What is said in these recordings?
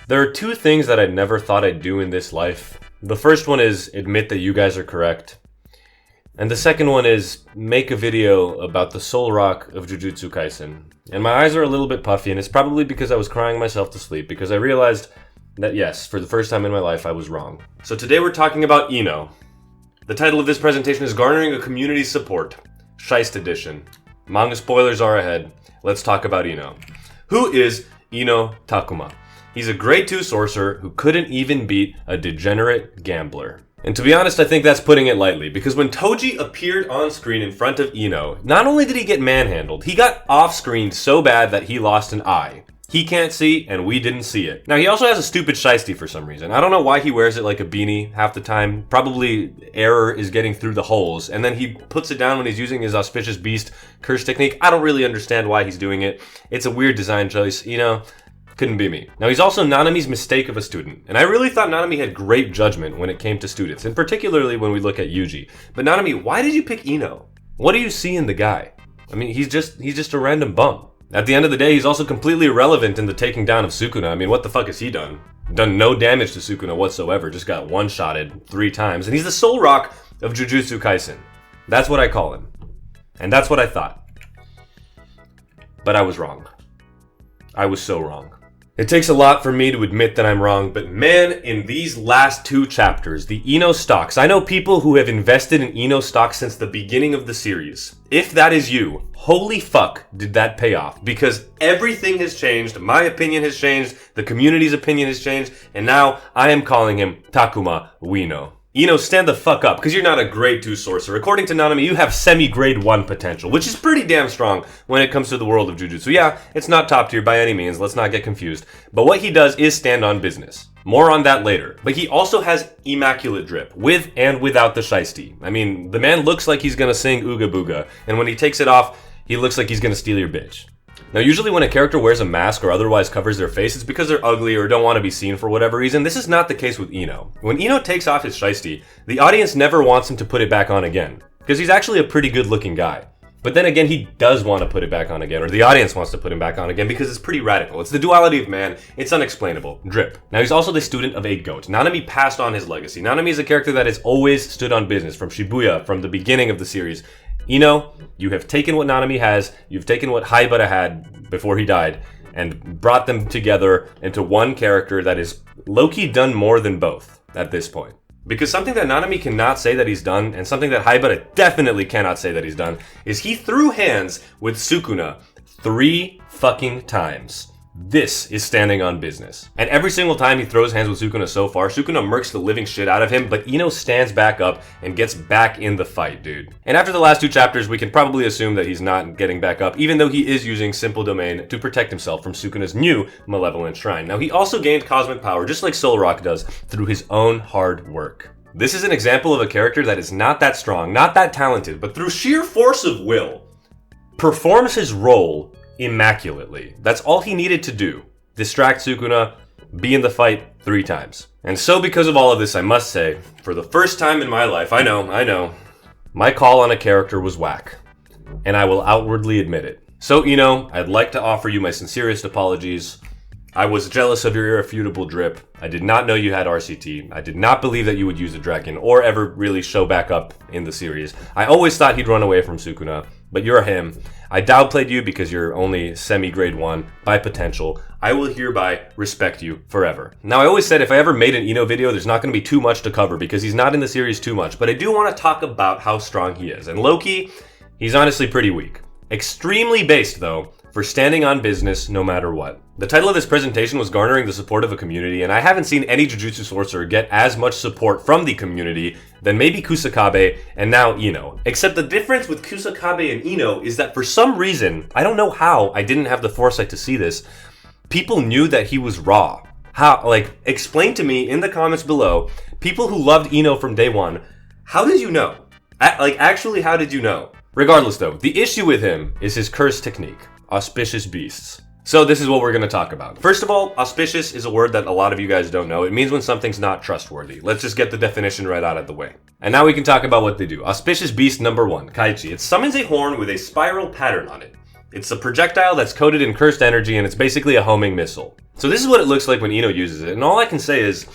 There are two things that I never thought I'd do in this life. The first one is admit that you guys are correct. And the second one is make a video about the soul rock of Jujutsu Kaisen. And my eyes are a little bit puffy, and it's probably because I was crying myself to sleep, because I realized that yes, for the first time in my life, I was wrong. So today we're talking about Ino. The title of this presentation is Garnering a Community Support, Shiesty Edition. Manga spoilers are ahead. Let's talk about Ino. Who is Ino Takuma? He's a grade 2 sorcerer who couldn't even beat a degenerate gambler. And to be honest, I think that's putting it lightly, because when Toji appeared on screen in front of Ino, not only did he get manhandled, he got off-screen so bad that he lost an eye. He can't see, and we didn't see it. Now, he also has a stupid shiesty for some reason. I don't know why he wears it like a beanie half the time. Probably air is getting through the holes, and then he puts it down when he's using his Auspicious Beast curse technique. I don't really understand why he's doing it. It's a weird design choice, couldn't be me. Now, he's also Nanami's mistake of a student, and I really thought Nanami had great judgment when it came to students, and particularly when we look at Yuji. But Nanami, why did you pick Ino? What do you see in the guy? I mean, he's just a random bum. At the end of the day, he's also completely irrelevant in the taking down of Sukuna. I mean, what the fuck has he done? Done no damage to Sukuna whatsoever, just got one-shotted 3 times, and he's the soul rock of Jujutsu Kaisen. That's what I call him. And that's what I thought. But I was wrong. I was so wrong. It takes a lot for me to admit that I'm wrong, but man, in these last 2 chapters, the Ino stocks, I know people who have invested in Ino stocks since the beginning of the series. If that is you, holy fuck did that pay off, because everything has changed, my opinion has changed, the community's opinion has changed, and now I am calling him Takuma Ueno. Ino, stand the fuck up, because you're not a grade 2 sorcerer. According to Nanami, you have semi-grade 1 potential, which is pretty damn strong when it comes to the world of Jujutsu. Yeah, it's not top tier by any means, let's not get confused. But what he does is stand on business. More on that later. But he also has immaculate drip, with and without the shiesty. I mean, the man looks like he's gonna sing Ooga Booga, and when he takes it off, he looks like he's gonna steal your bitch. Now, usually when a character wears a mask or otherwise covers their face, it's because they're ugly or don't want to be seen for whatever reason. This is not the case with Ino. When Ino takes off his shiesty, the audience never wants him to put it back on again, because he's actually a pretty good looking guy. But then again, he does want to put it back on again, or the audience wants to put him back on again, because it's pretty radical. It's the duality of man. It's unexplainable. Drip. Now, he's also the student of a goat. Nanami passed on his legacy. Nanami is a character that has always stood on business from Shibuya, from the beginning of the series. Ino, you have taken what Nanami has, you've taken what Haibara had before he died, and brought them together into one character that is low-key done more than both at this point. Because something that Nanami cannot say that he's done, and something that Haibara definitely cannot say that he's done, is he threw hands with Sukuna 3 fucking times. This is standing on business. And every single time he throws hands with Sukuna so far, Sukuna murks the living shit out of him, but Ino stands back up and gets back in the fight, dude. And after the last 2 chapters, we can probably assume that he's not getting back up, even though he is using Simple Domain to protect himself from Sukuna's new Malevolent Shrine. Now, he also gained cosmic power, just like Soul Rock does, through his own hard work. This is an example of a character that is not that strong, not that talented, but through sheer force of will, performs his role immaculately. That's all he needed to do. Distract Sukuna, be in the fight 3 times. And so because of all of this, I must say, for the first time in my life, I know, my call on a character was whack. And I will outwardly admit it. So, I'd like to offer you my sincerest apologies. I was jealous of your irrefutable drip. I did not know you had RCT. I did not believe that you would use a dragon or ever really show back up in the series. I always thought he'd run away from Sukuna, but you're him. I downplayed you because you're only semi-grade 1 by potential. I will hereby respect you forever. Now, I always said if I ever made an Ino video, there's not going to be too much to cover because he's not in the series too much, but I do want to talk about how strong he is. And low-key, he's honestly pretty weak. Extremely based, though, for standing on business no matter what. The title of this presentation was Garnering the Support of a Community, and I haven't seen any Jujutsu Sorcerer get as much support from the community than maybe Kusakabe and now Ino. Except the difference with Kusakabe and Ino is that for some reason, I don't know how, I didn't have the foresight to see this, people knew that he was raw. How, explain to me in the comments below, people who loved Ino from day one, how did you know? Actually, how did you know? Regardless though, the issue with him is his curse technique, Auspicious Beasts. So this is what we're going to talk about. First of all, auspicious is a word that a lot of you guys don't know. It means when something's not trustworthy. Let's just get the definition right out of the way. And now we can talk about what they do. Auspicious Beast number 1, Kaichi. It summons a horn with a spiral pattern on it. It's a projectile that's coated in cursed energy, and it's basically a homing missile. So this is what it looks like when Ino uses it, and all I can say is,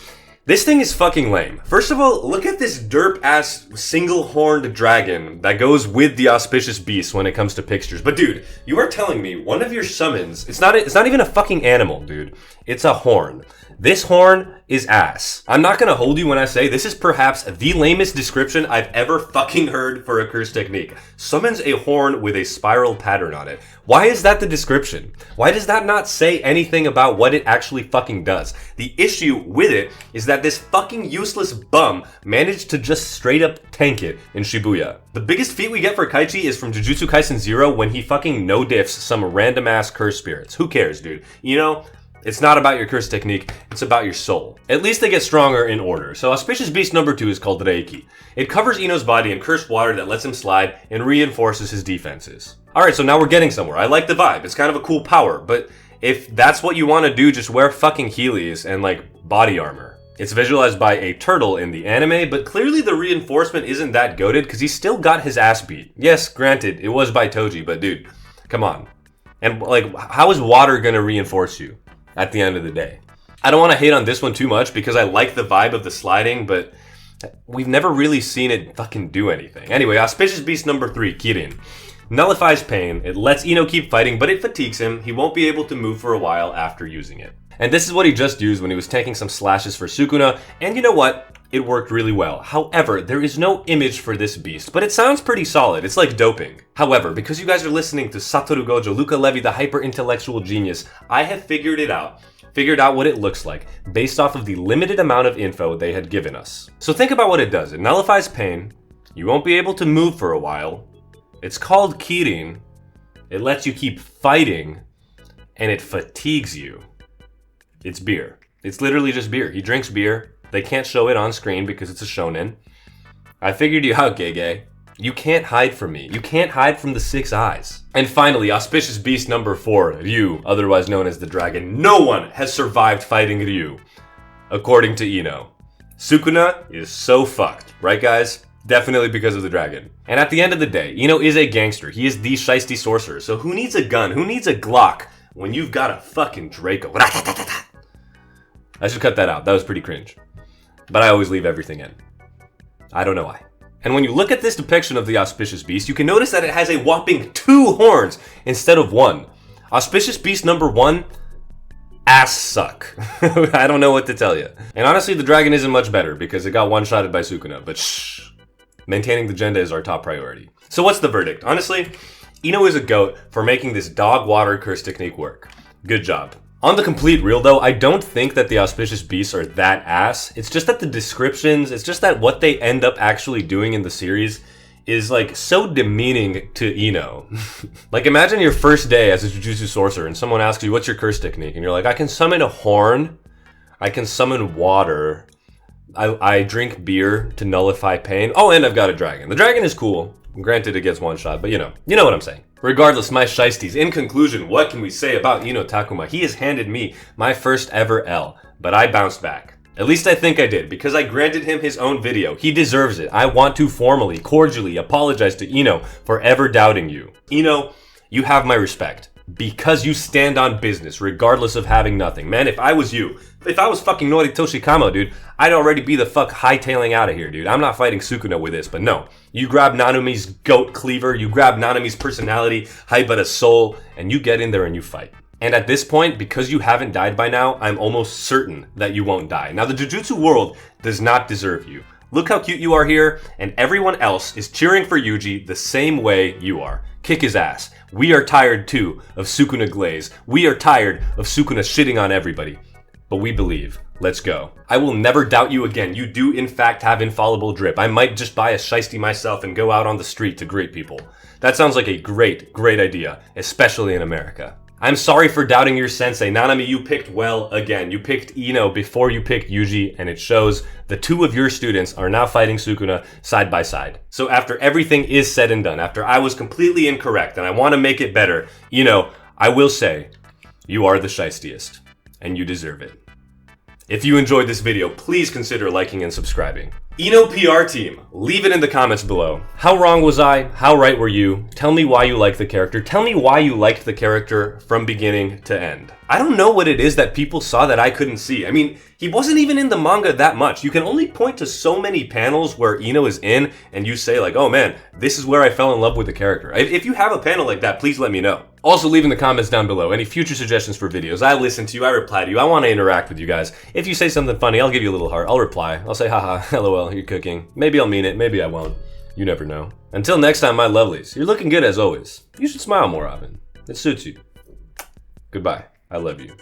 this thing is fucking lame. First of all, look at this derp-ass single-horned dragon that goes with the Auspicious Beast when it comes to pictures. But dude, you are telling me one of your summons, it's not even a fucking animal, dude. It's a horn. This horn is ass. I'm not gonna hold you when I say this is perhaps the lamest description I've ever fucking heard for a curse technique. Summons a horn with a spiral pattern on it. Why is that the description? Why does that not say anything about what it actually fucking does? The issue with it is that this fucking useless bum managed to just straight up tank it in Shibuya. The biggest feat we get for Kaichi is from Jujutsu Kaisen 0 when he fucking no-diffs some random ass curse spirits. Who cares, dude? You know? It's not about your curse technique, it's about your soul. At least they get stronger in order. So Auspicious Beast number 2 is called Reiki. It covers Ino's body in cursed water that lets him slide and reinforces his defenses. Alright, so now we're getting somewhere. I like the vibe. It's kind of a cool power, but if that's what you want to do, just wear fucking Heelys and like body armor. It's visualized by a turtle in the anime, but clearly the reinforcement isn't that goated because he still got his ass beat. Yes, granted, it was by Toji, but dude, come on. And like, how is water gonna reinforce you? At the end of the day. I don't want to hate on this one too much because I like the vibe of the sliding, but we've never really seen it fucking do anything. Anyway, Auspicious Beast number 3, Kirin. Nullifies pain, it lets Ino keep fighting, but it fatigues him. He won't be able to move for a while after using it. And this is what he just used when he was tanking some slashes for Sukuna, and you know what? It worked really well. However, there is no image for this beast, but it sounds pretty solid. It's like doping. However, because you guys are listening to Satoru Gojo, Luca Levi, the hyper-intellectual genius, I have figured out what it looks like, based off of the limited amount of info they had given us. So think about what it does. It nullifies pain, you won't be able to move for a while, it's called Kirin, it lets you keep fighting, and it fatigues you. It's beer. It's literally just beer. He drinks beer. They can't show it on screen because it's a shonen. I figured you out, Gege. You can't hide from me. You can't hide from the 6 eyes. And finally, Auspicious Beast number 4, Ryu, otherwise known as the Dragon. No one has survived fighting Ryu, according to Ino. Sukuna is so fucked, right guys? Definitely because of the dragon. And at the end of the day, Ino is a gangster. He is the Shiesty Sorcerer. So who needs a gun? Who needs a Glock when you've got a fucking Draco? I should cut that out. That was pretty cringe. But I always leave everything in. I don't know why. And when you look at this depiction of the Auspicious Beast, you can notice that it has a whopping 2 horns instead of 1. Auspicious Beast number 1, ass suck. I don't know what to tell you. And honestly, the dragon isn't much better because it got one-shotted by Sukuna, but shh. Maintaining the gender is our top priority. So what's the verdict? Honestly, Ino is a goat for making this dog water curse technique work. Good job. On the complete real though, I don't think that the Auspicious Beasts are that ass. It's just that the descriptions, it's just that what they end up actually doing in the series is like so demeaning to Ino. Like imagine your first day as a Jujutsu Sorcerer and someone asks you, what's your curse technique? And you're like, I can summon a horn, I can summon water, I drink beer to nullify pain. Oh, and I've got a dragon. The dragon is cool. Granted, it gets one shot, but you know what I'm saying. Regardless, my shiesties, in conclusion, what can we say about Ino Takuma? He has handed me my first ever L, but I bounced back. At least I think I did, because I granted him his own video. He deserves it. I want to formally, cordially apologize to Ino for ever doubting you. Ino, you have my respect. Because you stand on business, regardless of having nothing. Man, if I was you, if I was fucking Noritoshi Kamo, dude, I'd already be the fuck hightailing out of here, dude. I'm not fighting Sukuna with this, but no. You grab Nanumi's goat cleaver, you grab Nanumi's personality, Haibara's soul, and you get in there and you fight. And at this point, because you haven't died by now, I'm almost certain that you won't die. Now, the Jujutsu world does not deserve you. Look how cute you are here, and everyone else is cheering for Yuji the same way you are. Kick his ass. We are tired too of Sukuna glaze. We are tired of Sukuna shitting on everybody. But we believe. Let's go. I will never doubt you again. You do in fact have infallible drip. I might just buy a shiesty myself and go out on the street to greet people. That sounds like a great idea, especially in America. I'm sorry for doubting your sensei. Nanami, you picked well again. You picked Ino before you picked Yuji, and it shows the 2 of your students are now fighting Sukuna side by side. So after everything is said and done, after I was completely incorrect and I want to make it better, Ino, I will say, you are the shiestiest, and you deserve it. If you enjoyed this video, please consider liking and subscribing. Ino PR team, leave it in the comments below. How wrong was I? How right were you? Tell me why you liked the character. Tell me why you liked the character from beginning to end. I don't know what it is that people saw that I couldn't see. I mean, he wasn't even in the manga that much. You can only point to so many panels where Ino is in and you say like, oh man, this is where I fell in love with the character. If you have a panel like that, please let me know. Also, leave in the comments down below any future suggestions for videos. I listen to you, I reply to you, I want to interact with you guys. If you say something funny, I'll give you a little heart, I'll reply. I'll say, haha, lol, you're cooking. Maybe I'll mean it, maybe I won't. You never know. Until next time, my lovelies, you're looking good as always. You should smile more often. It suits you. Goodbye. I love you.